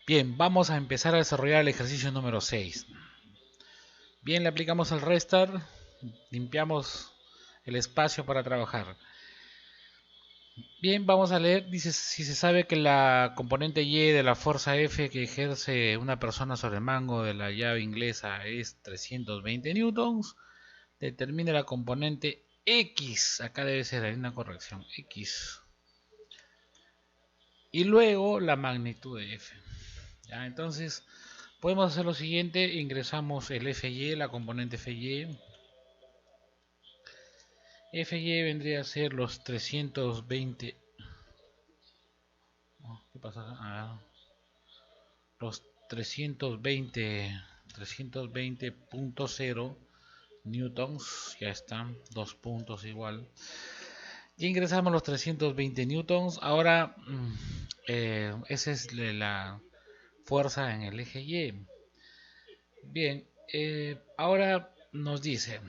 Bien, vamos a empezar a desarrollar el ejercicio número 6. Bien, le aplicamos el restart, limpiamos el espacio para trabajar. Bien, vamos a leer, dice, si se sabe que la componente Y de la fuerza F que ejerce una persona sobre el mango de la llave inglesa es 320 newtons, determine la componente X, acá debe ser, hay una corrección, X, y luego la magnitud de F. ¿Ya? Entonces, podemos hacer lo siguiente, ingresamos el FY, la componente FY. FY vendría a ser los 320. ¿Qué pasa? Los 320.0 newtons, ya están, dos puntos igual. Y ingresamos los 320 newtons. Ahora, esa es la fuerza en el eje Y. Bien, ahora nos dice,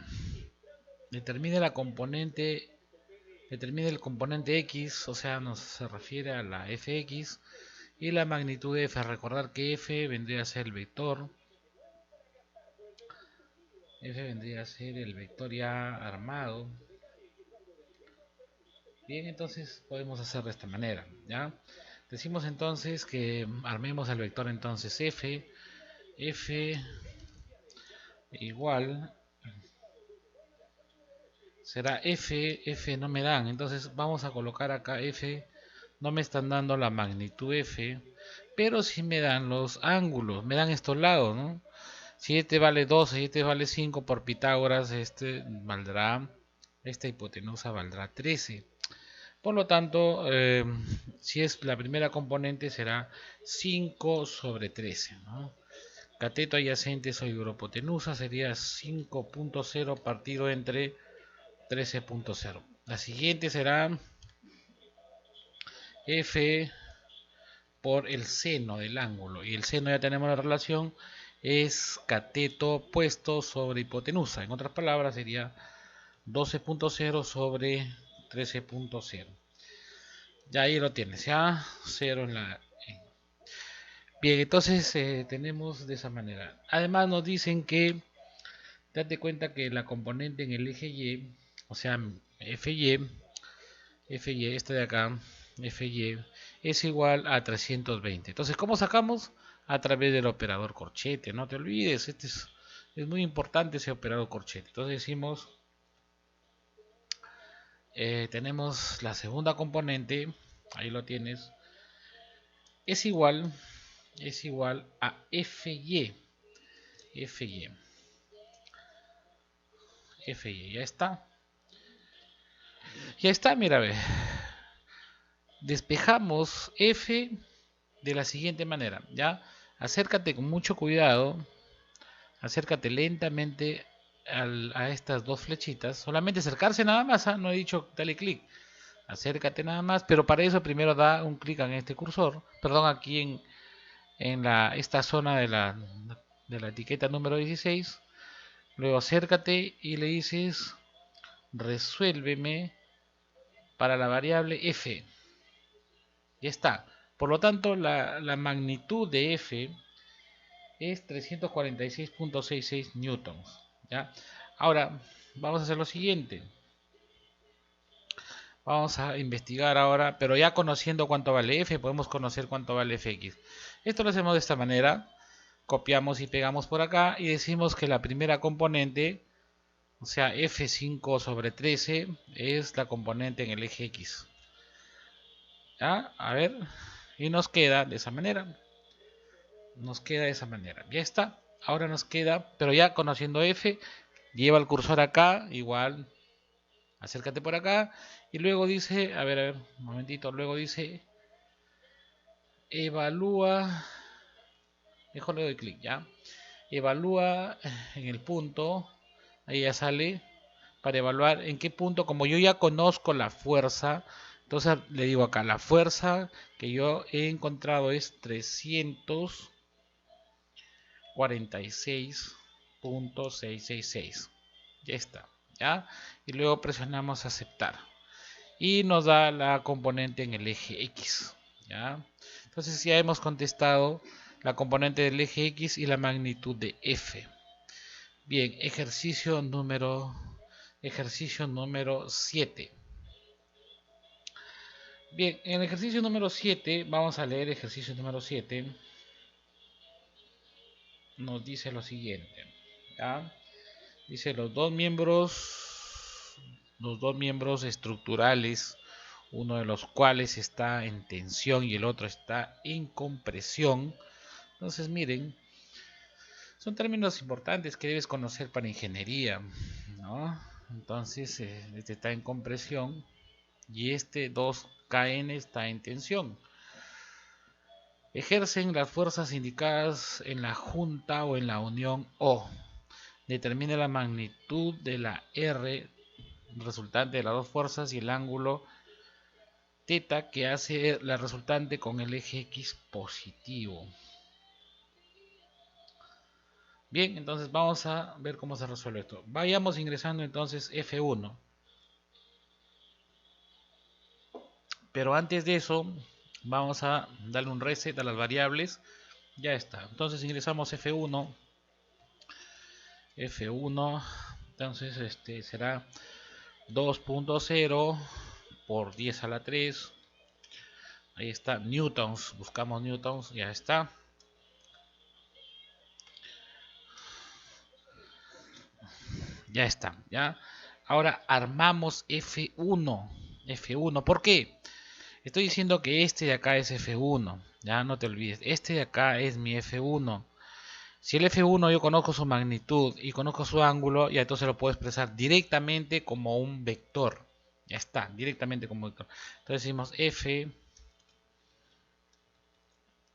determine la componente, determine el componente X, o sea, se refiere a la Fx, y la magnitud de F. Recordar que F vendría a ser el vector. F vendría a ser el vector ya armado. Bien, entonces podemos hacer de esta manera, ¿ya? Decimos entonces que armemos el vector entonces F igual será F no me dan, entonces vamos a colocar acá F, no me están dando la magnitud F, pero sí me dan los ángulos, me dan estos lados, ¿no? Si este vale 12 y este vale 5 por Pitágoras, esta hipotenusa valdrá 13. Por lo tanto, si es la primera componente será 5 sobre 13, ¿no? Cateto adyacente sobre hipotenusa sería 5.0 partido entre 13.0. La siguiente será F por el seno del ángulo. Y el seno ya tenemos la relación, es cateto opuesto sobre hipotenusa. En otras palabras sería 12.0 sobre 13.0. Ya ahí lo tienes, ya 0 en la... Bien, entonces tenemos de esa manera. Además nos dicen que, date cuenta que la componente en el eje Y, o sea, FY, esta de acá, FY, es igual a 320. Entonces, ¿cómo sacamos? A través del operador corchete, no te olvides, es muy importante ese operador corchete. Entonces decimos, tenemos la segunda componente, ahí lo tienes, es igual, a FY, FY, FY, ya está. Ya está, mira, ve. Despejamos F de la siguiente manera, ¿ya? Acércate con mucho cuidado, acércate lentamente a estas dos flechitas, solamente acercarse nada más, ¿ah? No he dicho dale clic, acércate nada más, pero para eso primero da un clic en este cursor, perdón, aquí en esta zona de la etiqueta número 16, luego acércate y le dices resuélveme para la variable f, ya está. Por lo tanto, la magnitud de f es 346.66 newtons, ¿ya? Ahora, vamos a hacer lo siguiente. Vamos a investigar ahora, pero ya conociendo cuánto vale f, podemos conocer cuánto vale fx. Esto lo hacemos de esta manera. Copiamos y pegamos por acá y decimos que la primera componente, o sea, f5 sobre 13, es la componente en el eje x. ¿Ya? A ver, y nos queda de esa manera. Nos queda de esa manera. Ya está. Ahora nos queda, pero ya conociendo f, lleva el cursor acá, igual, acércate por acá, y luego dice, a ver, un momentito, luego dice, evalúa, mejor le doy clic, ya, evalúa en el punto, ahí ya sale, para evaluar en qué punto, como yo ya conozco la fuerza, entonces le digo acá, la fuerza que yo he encontrado es 346.666. Ya está, ¿ya? Y luego presionamos aceptar. Y nos da la componente en el eje X, ¿ya? Entonces ya hemos contestado la componente del eje X y la magnitud de F. Bien, ejercicio número 7. Bien, en el ejercicio número 7, vamos a leer ejercicio número 7. Nos dice lo siguiente, ¿ya? Dice los dos miembros estructurales, uno de los cuales está en tensión y el otro está en compresión. Entonces, miren, son términos importantes que debes conocer para ingeniería, ¿no? Entonces, este está en compresión y este 2KN está en tensión. Ejercen las fuerzas indicadas en la junta o en la unión O. Determina la magnitud de la R resultante de las dos fuerzas y el ángulo θ que hace la resultante con el eje X positivo. Bien, entonces vamos a ver cómo se resuelve esto. Vayamos ingresando entonces F1. Pero antes de eso, vamos a darle un reset a las variables. Ya está. Entonces ingresamos F1. Entonces será 2.0 por 10 a la 3. Ahí está, newtons. Buscamos newtons. Ya está. Ya está. ¿Ya? Ahora armamos F1. ¿Por qué? Estoy diciendo que este de acá es F1. Ya no te olvides. Este de acá es mi F1. Si el F1 yo conozco su magnitud y conozco su ángulo, ya entonces lo puedo expresar directamente como un vector. Ya está, directamente como vector. Entonces decimos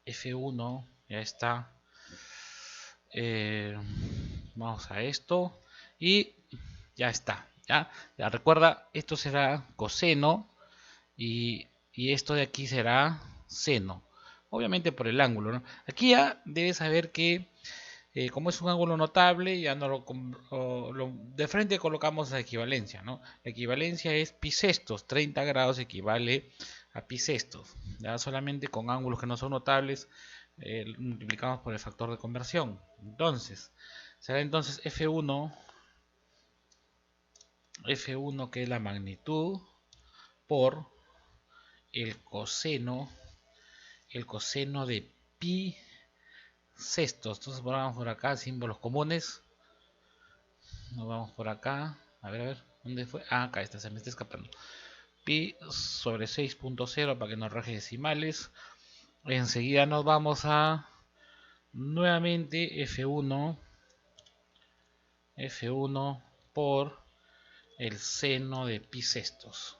F1, ya está. Vamos a esto y ya está. Ya recuerda, esto será coseno y esto de aquí será seno. Obviamente por el ángulo, ¿no? Aquí ya debes saber que como es un ángulo notable, ya no de frente colocamos la equivalencia, ¿no? La equivalencia es pi sextos, 30 grados equivale a pi sextos. Ya solamente con ángulos que no son notables multiplicamos por el factor de conversión. Entonces, será entonces F1 que es la magnitud por el coseno de pi sextos. Entonces vamos por acá, símbolos comunes. Nos vamos por acá. A ver, ¿dónde fue? Ah, acá está, se me está escapando. Pi sobre 6.0 para que nos raje decimales. Enseguida nos vamos a nuevamente F1 por el seno de pi sextos.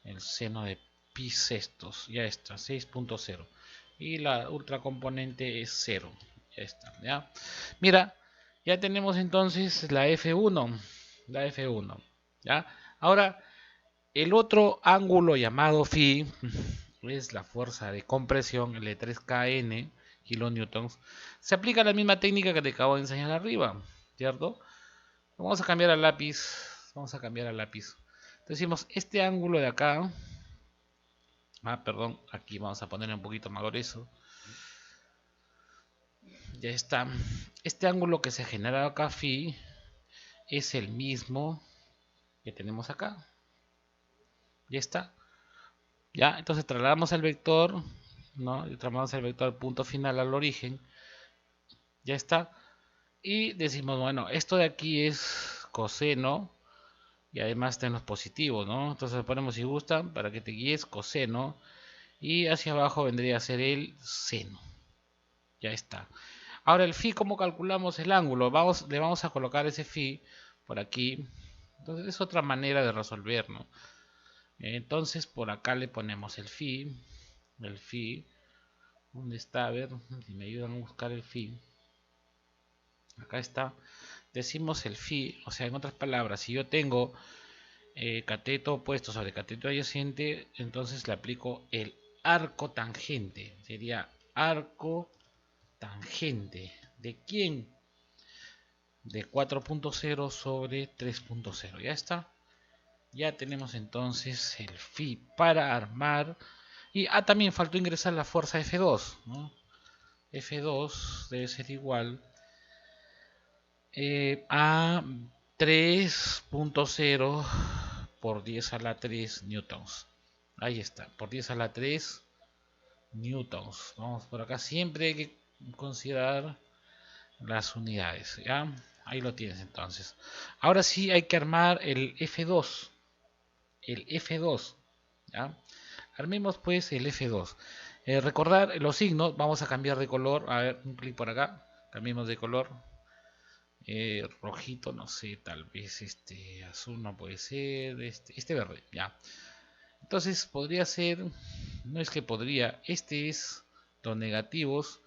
El seno de pi sextos. Ya está, 6.0. Y la ultra componente es 0. Ya está, ¿ya? Mira, ya tenemos entonces la F1. ¿Ya? Ahora, el otro ángulo llamado phi es la fuerza de compresión, el de 3kN, kilonewtons. Se aplica la misma técnica que te acabo de enseñar arriba, ¿cierto? Vamos a cambiar al lápiz. Entonces decimos este ángulo de acá. Perdón, aquí vamos a poner un poquito más grueso. Ya está. Este ángulo que se ha generado acá, phi, es el mismo que tenemos acá. Ya está. Ya, entonces trasladamos el vector, ¿no? Y trasladamos el vector punto final al origen. Ya está. Y decimos, bueno, esto de aquí es coseno. Y además tenemos positivo, ¿no? Entonces ponemos si gustan para que te guíes coseno. Y hacia abajo vendría a ser el seno. Ya está. Ahora el phi, ¿cómo calculamos el ángulo? Le vamos a colocar ese phi por aquí. Entonces es otra manera de resolver, ¿no? Entonces por acá le ponemos el phi. ¿Dónde está? A ver si me ayudan a buscar el phi. Acá está. Decimos el phi, o sea, en otras palabras, si yo tengo cateto opuesto sobre cateto adyacente, entonces le aplico el arco tangente. Sería arco tangente. ¿De quién? De 4.0 sobre 3.0. Ya está. Ya tenemos entonces el phi para armar. Y también faltó ingresar la fuerza F2, ¿no? F2 debe ser igual a 3.0 por 10 a la 3 newtons. Ahí está, por 10 a la 3 newtons. Vamos por acá, siempre hay que considerar las unidades, ¿ya? Ahí lo tienes entonces. Ahora sí hay que armar el F2. El F2, ¿ya? Armemos pues el F2. Recordar los signos, vamos a cambiar de color. A ver, un clic por acá. Cambiemos de color. Rojito, no sé, tal vez este azul no puede ser. Este verde, ya. Entonces podría ser, no es que podría, este es los negativos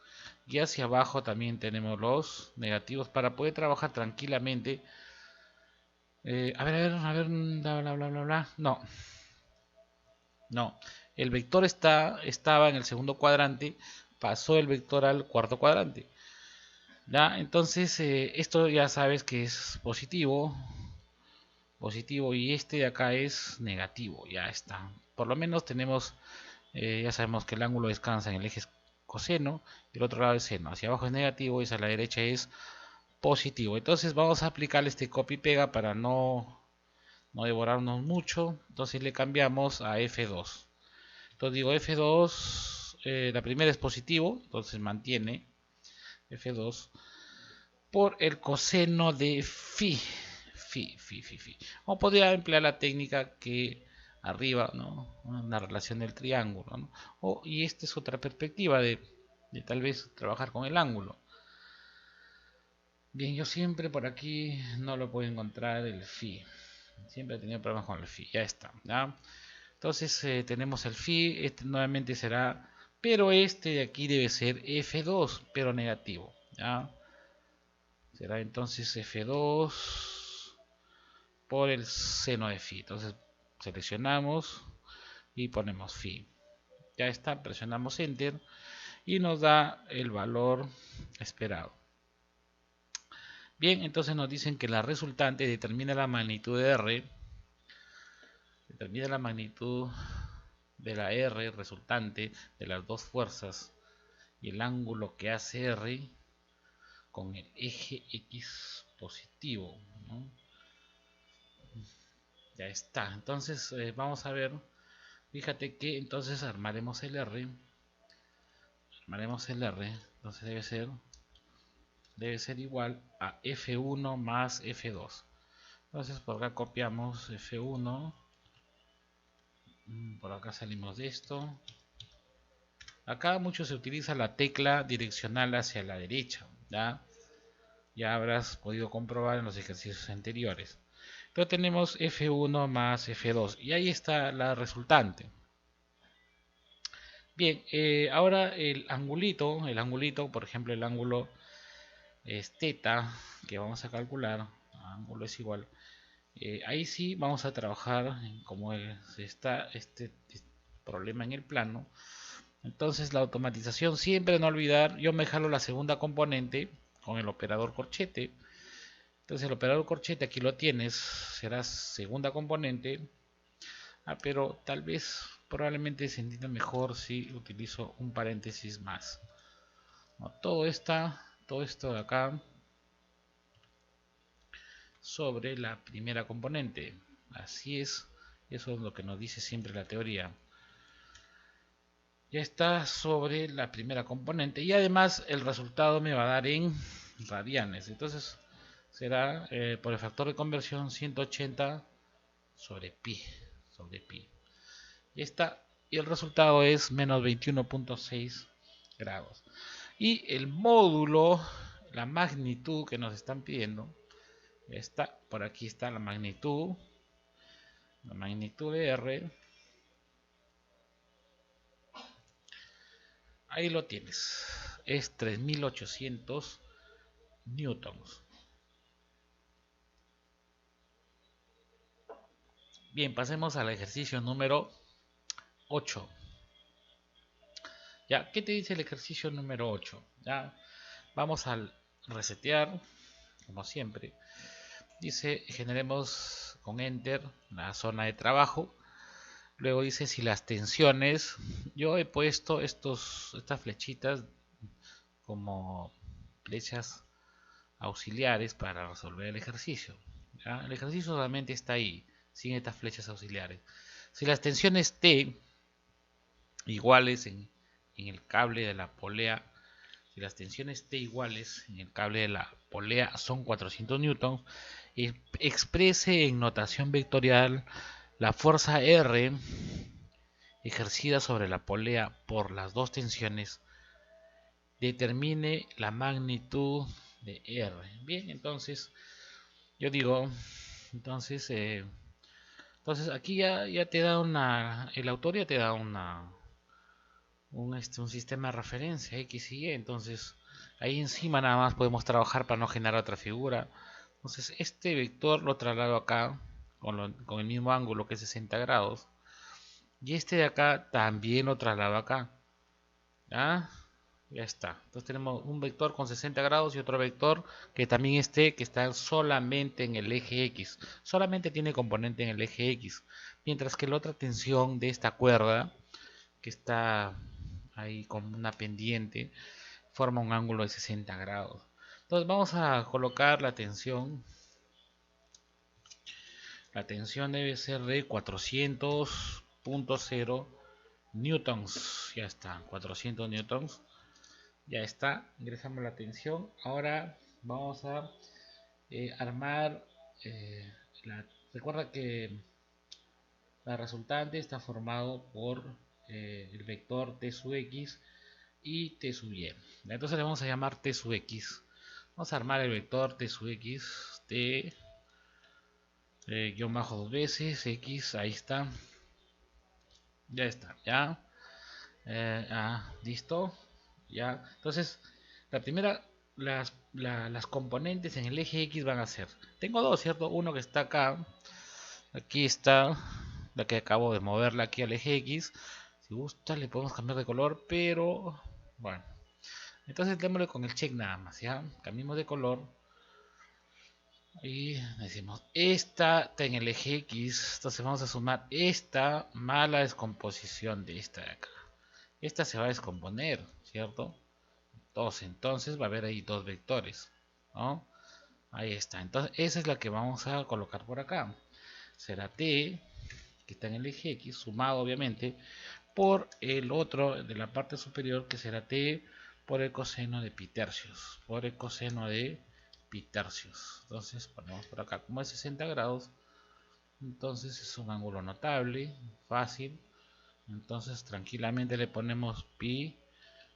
y hacia abajo también tenemos los negativos para poder trabajar tranquilamente. A ver, bla, bla, bla, bla, bla. No, no. El vector estaba en el segundo cuadrante, pasó el vector al cuarto cuadrante. ¿Ya? Entonces, esto ya sabes que es positivo, positivo y este de acá es negativo. Ya está. Por lo menos tenemos, ya sabemos que el ángulo descansa en el eje coseno y el otro lado es seno. Hacia abajo es negativo y hacia la derecha es positivo. Entonces vamos a aplicar este copy pega para no devorarnos mucho. Entonces le cambiamos a F2. Entonces digo F2, la primera es positivo, entonces mantiene F2 por el coseno de phi. O podría emplear la técnica que arriba, ¿no? Una relación del triángulo, ¿no? Y esta es otra perspectiva de tal vez trabajar con el ángulo. Bien, yo siempre por aquí no lo puedo encontrar el phi. Siempre he tenido problemas con el phi. Ya está, ¿ya? Entonces tenemos el phi. Este nuevamente será, pero este de aquí debe ser F2, pero negativo, ¿ya? Será entonces F2 por el seno de phi. Entonces seleccionamos y ponemos phi. Ya está, presionamos enter y nos da el valor esperado. Bien, entonces nos dicen que la resultante determina la magnitud de R, determina la magnitud de la R resultante de las dos fuerzas y el ángulo que hace R con el eje X positivo, ¿no? Ya está, entonces vamos a ver, fíjate que entonces armaremos el R, entonces debe ser igual a F1 más F2. Entonces por acá copiamos F1, por acá salimos de esto. Acá mucho se utiliza la tecla direccional hacia la derecha, ya habrás podido comprobar en los ejercicios anteriores. Pero tenemos F1 más F2 y ahí está la resultante. Bien, ahora el angulito, por ejemplo el ángulo es θ, que vamos a calcular, ángulo es igual. Ahí sí vamos a trabajar como está este problema en el plano. Entonces la automatización, siempre no olvidar, yo me jalo la segunda componente con el operador corchete. Entonces el operador corchete aquí lo tienes, será segunda componente. Pero tal vez probablemente se entienda mejor si utilizo un paréntesis más. No, todo esto de acá sobre la primera componente. Así es, eso es lo que nos dice siempre la teoría. Ya está sobre la primera componente y además el resultado me va a dar en radianes. Entonces será por el factor de conversión 180 sobre pi. Y está, y el resultado es menos 21.6 grados. Y el módulo, la magnitud que nos están pidiendo, está por aquí, está la magnitud de R. Ahí lo tienes, es 3800 newtons. Bien, pasemos al ejercicio número 8. Ya, ¿qué te dice el ejercicio número 8? Ya, vamos al resetear, como siempre. Dice, generemos con Enter la zona de trabajo. Luego dice si las tensiones, yo he puesto estas flechitas como flechas auxiliares para resolver el ejercicio. ¿Ya? El ejercicio solamente está ahí, sin estas flechas auxiliares. Si las tensiones T iguales en el cable de la polea, si las tensiones T iguales en el cable de la polea son 400 newtons, exprese en notación vectorial la fuerza R ejercida sobre la polea por las dos tensiones, determine la magnitud de R. Bien, entonces yo digo, entonces aquí ya te da el autor ya te da un sistema de referencia X y Y. Entonces ahí encima nada más podemos trabajar para no generar otra figura. Entonces este vector lo traslado acá con el mismo ángulo que es 60 grados, y este de acá también lo traslado acá. ¿Ya? Ya está. Entonces tenemos un vector con 60 grados y otro vector que también que está solamente en el eje X. Solamente tiene componente en el eje X. Mientras que la otra tensión de esta cuerda, que está ahí con una pendiente, forma un ángulo de 60 grados. Entonces vamos a colocar la tensión. La tensión debe ser de 400.0 newtons. Ya está, 400 newtons. Ya está, ingresamos la tensión. Ahora vamos a armar recuerda que la resultante está formado por el vector t sub x y t sub y. Entonces le vamos a llamar t sub x. Vamos a armar el vector t sub x, t guión bajo dos veces x, ahí está. Ya está, ya. Listo. Ya. Entonces, la primera, las componentes en el eje X van a ser, tengo dos, ¿cierto? Uno que está acá, aquí está, la que acabo de moverla aquí al eje X. Si gusta le podemos cambiar de color, pero bueno, entonces démosle con el check nada más, ya, cambiemos de color y decimos, esta está en el eje X, entonces vamos a sumar esta más la descomposición de esta de acá. Esta se va a descomponer, ¿cierto? Entonces va a haber ahí dos vectores, ¿no? Ahí está. Entonces esa es la que vamos a colocar por acá. Será t, que está en el eje X, sumado obviamente por el otro de la parte superior, que será t por el coseno de pi tercios. Por el coseno de pi tercios. Entonces ponemos por acá, como es 60 grados, entonces es un ángulo notable, fácil. Entonces tranquilamente le ponemos pi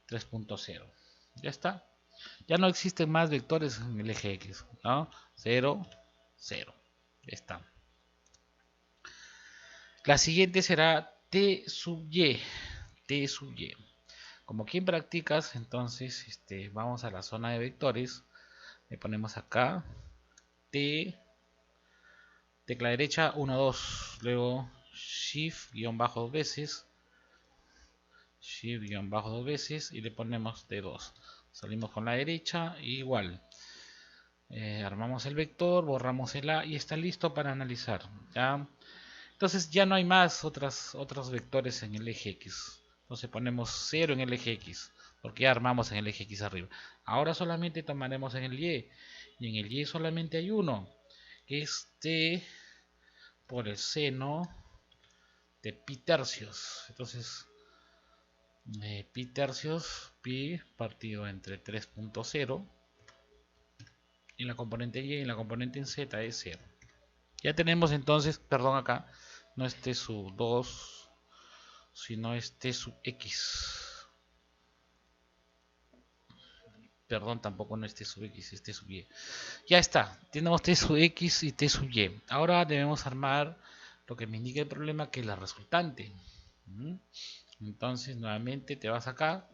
3.0. Ya está. Ya no existen más vectores en el eje X, ¿no? 0, 0. Ya está. La siguiente será t sub y. T sub y. Como aquí en prácticas, entonces vamos a la zona de vectores. Le ponemos acá t, tecla derecha 1, 2. Luego shift guión bajo dos veces. Shift guión bajo dos veces. Y le ponemos t2. Salimos con la derecha, igual. Armamos el vector, borramos el A y está listo para analizar. ¿Ya? Entonces ya no hay más otros vectores en el eje X. Entonces ponemos 0 en el eje X, porque ya armamos en el eje X arriba. Ahora solamente tomaremos en el Y, y en el Y solamente hay uno, que es t por el seno de pi tercios. Entonces pi tercios, pi partido entre 3.0, y la componente Y y la componente en Z es 0. Ya tenemos entonces, perdón acá, no es t sub 2, sino es t sub x. Perdón, tampoco no es t sub x, es t sub y. Ya está, tenemos t sub x y t sub y. Ahora debemos armar lo que me indica el problema, que es la resultante. Entonces nuevamente te vas acá,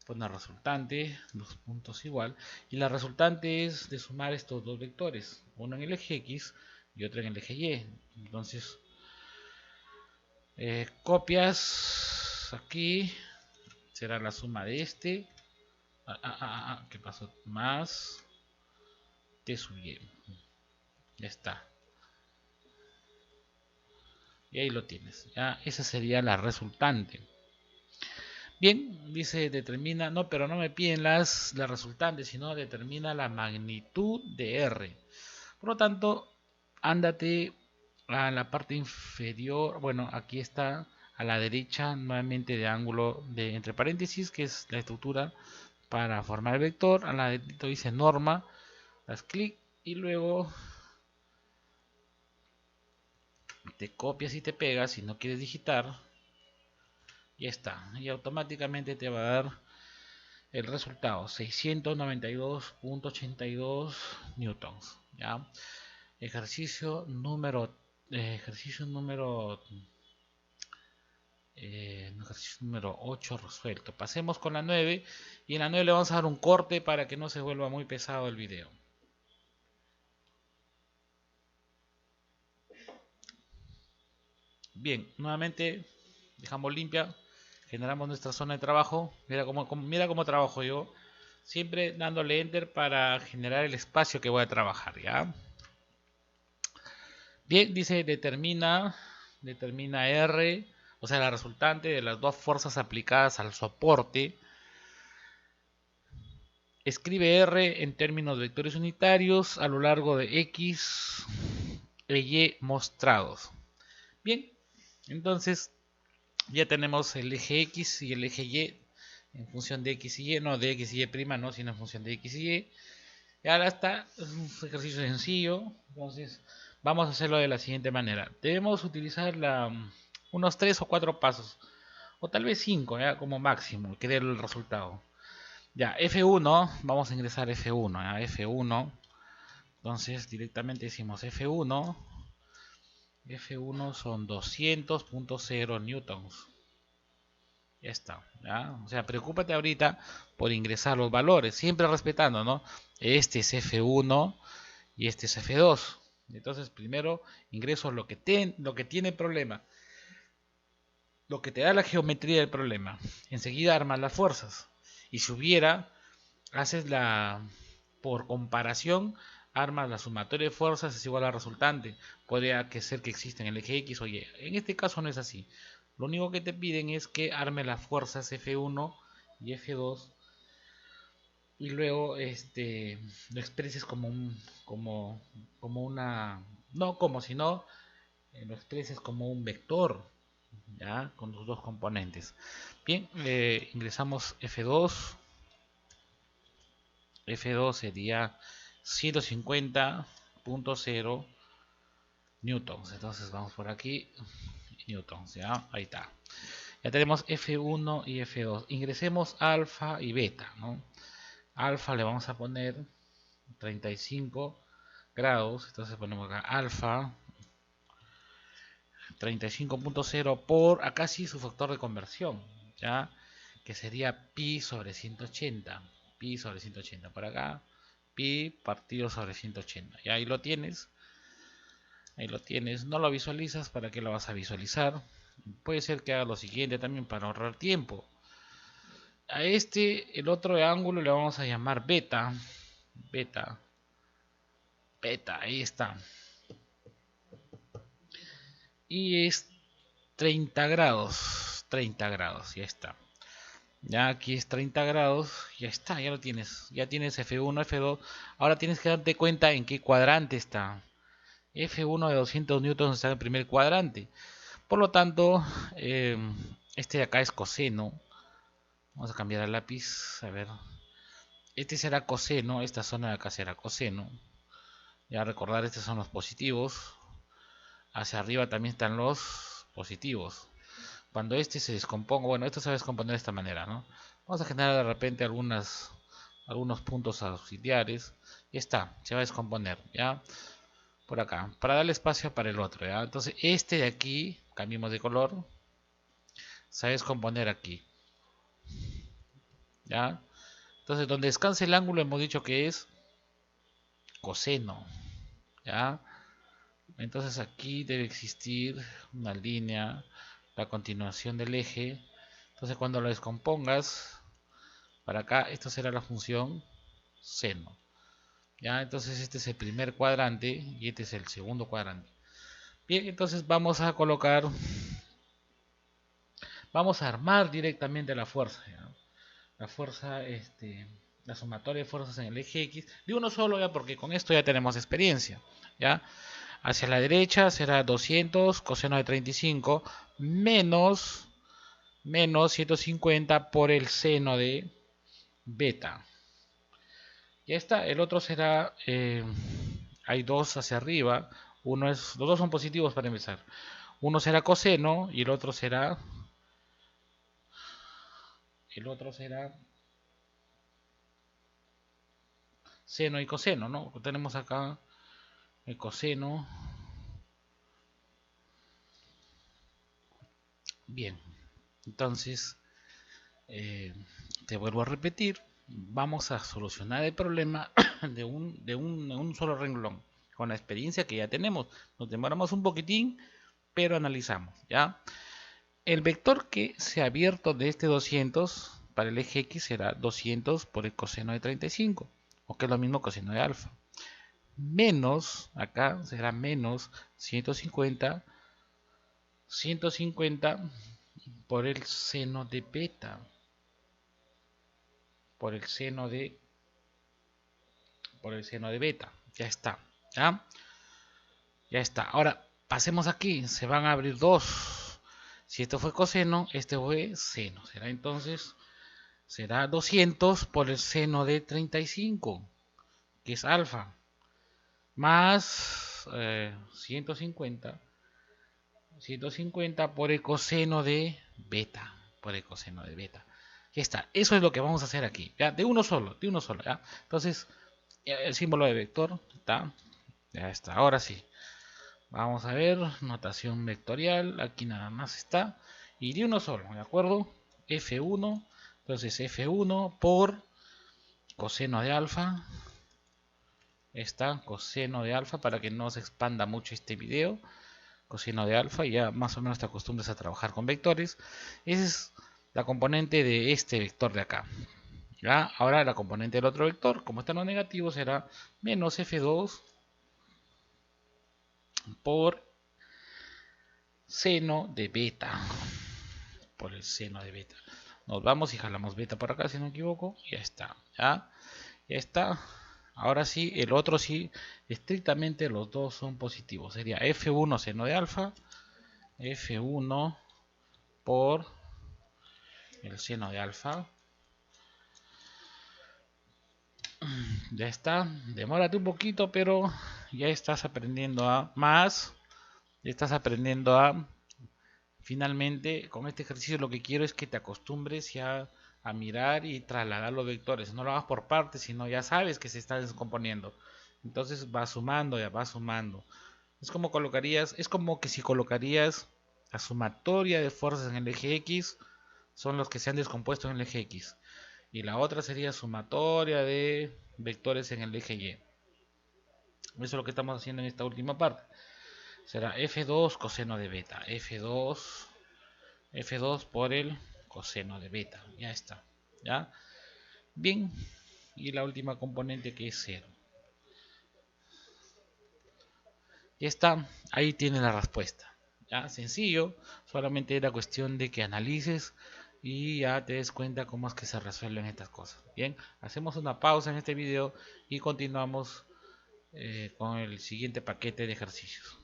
pones resultante, dos puntos igual, y la resultante es de sumar estos dos vectores, uno en el eje X y otro en el eje Y. Entonces copias aquí, será la suma de este, ¿qué pasó? Más t sub y. Ya está. Y ahí lo tienes. Ya, esa sería la resultante. Bien, dice determina, no, pero no me piden las resultantes, sino determina la magnitud de R. Por lo tanto, ándate a la parte inferior, bueno, aquí está a la derecha nuevamente de ángulo de entre paréntesis, que es la estructura para formar el vector. A la derecha dice norma, das clic y luego te copias y te pegas si no quieres digitar. Y está, y automáticamente te va a dar el resultado 692.82 newtons. ¿Ya? Ejercicio número ejercicio número ejercicio número 8 resuelto. Pasemos con la 9 y en la 9 le vamos a dar un corte para que no se vuelva muy pesado el video. Bien, nuevamente dejamos limpia, generamos nuestra zona de trabajo. Mira cómo trabajo yo, siempre dándole enter para generar el espacio que voy a trabajar. ¿Ya? Bien, dice determina R, o sea la resultante de las dos fuerzas aplicadas al soporte. Escribe R en términos vectores unitarios a lo largo de X e Y mostrados. Bien, entonces ya tenemos el eje X y el eje Y en función de X y Y, no de X y Y prima, no, sino en función de X y Y. Y ahora está, es un ejercicio sencillo, entonces vamos a hacerlo de la siguiente manera. Debemos utilizar unos 3 o 4 pasos, o tal vez 5, ¿ya? Como máximo, que dé el resultado. Ya, F1, vamos a ingresar F1, ¿ya? F1, entonces directamente decimos F1, F1 son 200.0 newtons. Ya está, ¿ya? O sea, preocúpate ahorita por ingresar los valores, siempre respetando, ¿no? Este es F1 y este es F2. Entonces, primero ingreso lo que tiene problema, lo que te da la geometría del problema. Enseguida armas las fuerzas. Y si hubiera, haces por comparación, armas la sumatoria de fuerzas es igual al resultante. Podría ser que exista en el eje X o Y. En este caso no es así. Lo único que te piden es que arme las fuerzas F1 y F2 y luego lo expreses como una, no como, sino lo expreses como un vector, ¿ya? Con sus dos componentes. Bien, ingresamos F2. F2 sería 150.0 newtons. Entonces vamos por aquí, newtons, ¿ya? Ahí está. Ya tenemos F1 y F2. Ingresemos alfa y beta, ¿no? Alfa le vamos a poner 35 grados. Entonces ponemos acá alfa 35.0 por acá sí su factor de conversión, ¿ya? Que sería pi sobre 180. Pi sobre 180 por acá. Pi partido sobre 180. Y ahí lo tienes. Ahí lo tienes. No lo visualizas. ¿Para qué lo vas a visualizar? Puede ser que haga lo siguiente también para ahorrar tiempo. A el otro ángulo le vamos a llamar beta. Beta. Beta, ahí está. Y es 30 grados. 30 grados, ya está. Ya aquí es 30 grados, ya está, ya lo tienes. Ya tienes F1, F2. Ahora tienes que darte cuenta en qué cuadrante está. F1 de 200 newtons está en el primer cuadrante. Por lo tanto, este de acá es coseno. Vamos a cambiar el lápiz. A ver. Este será coseno. Esta zona de acá será coseno. Ya recordar, estos son los positivos. Hacia arriba también están los positivos. Cuando este se descomponga, bueno, esto se va a descomponer de esta manera, ¿no? Vamos a generar de repente algunos puntos auxiliares. Y está, se va a descomponer, ¿ya? Por acá, para darle espacio para el otro, ¿ya? Entonces este de aquí, cambiemos de color, se va a descomponer aquí, ¿ya? Entonces donde descanse el ángulo hemos dicho que es coseno, ¿ya? Entonces aquí debe existir una línea, la continuación del eje. Entonces cuando lo descompongas, para acá, esto será la función seno. ¿Ya? Entonces este es el primer cuadrante y este es el segundo cuadrante. Bien, entonces vamos a colocar vamos a armar directamente la fuerza, ¿ya? La fuerza, la sumatoria de fuerzas en el eje X, de uno solo ya, porque con esto ya tenemos experiencia, ¿ya? Hacia la derecha será 200 coseno de 35 menos 150 por el seno de beta. Ya está, el otro será, hay dos hacia arriba, los dos son positivos para empezar. Uno será coseno y el otro será seno y coseno, ¿no? Tenemos acá el coseno. Bien, entonces te vuelvo a repetir, vamos a solucionar el problema de un solo renglón, con la experiencia que ya tenemos. Nos demoramos un poquitín, pero analizamos, ¿ya? El vector que se ha abierto de este 200 para el eje X será 200 por el coseno de 35, o que es lo mismo coseno de alfa. Menos, acá será menos 150 por el seno de beta. Por el seno de beta. Ya está. ¿Ya? Ya está. Ahora, pasemos aquí. Se van a abrir dos. Si esto fue coseno, este fue seno. Será 200 por el seno de 35, que es alfa, más 150 por el coseno de beta. Por el coseno de beta. Ya está. Eso es lo que vamos a hacer aquí. ¿Ya? De uno solo. ¿Ya? Entonces, el símbolo de vector está. Ya está. Ahora sí. Vamos a ver. Notación vectorial. Aquí nada más está. Y de uno solo. ¿De acuerdo? F1. Entonces F1 por coseno de alfa. Está coseno de alfa para que no se expanda mucho este video. Coseno de alfa, y ya más o menos te acostumbres a trabajar con vectores. Esa es la componente de este vector de acá. ¿Ya? Ahora la componente del otro vector, como está en lo negativo, será menos F2 por seno de beta. Por el seno de beta. Nos vamos y jalamos beta por acá, si no me equivoco. Ya está. Ya está. Ahora sí, el otro sí, estrictamente los dos son positivos. Sería F1 seno de alfa. F1 por el seno de alfa. Ya está. Demórate un poquito, pero ya estás aprendiendo a más. Ya estás aprendiendo a... Finalmente, con este ejercicio lo que quiero es que te acostumbres ya a mirar y trasladar los vectores. No lo hagas por partes, sino ya sabes que se está descomponiendo. Entonces va sumando, ya va sumando. Es como que si colocarías la sumatoria de fuerzas en el eje X, son los que se han descompuesto en el eje X. Y la otra sería sumatoria de vectores en el eje Y. Eso es lo que estamos haciendo en esta última parte. Será F2 coseno de beta. F2 por el coseno de beta. Ya está. ¿Ya? Bien. Y la última componente que es 0. Ya está. Ahí tiene la respuesta. ¿Ya? Sencillo. Solamente era cuestión de que analices y ya te des cuenta cómo es que se resuelven estas cosas. Bien. Hacemos una pausa en este video y continuamos con el siguiente paquete de ejercicios.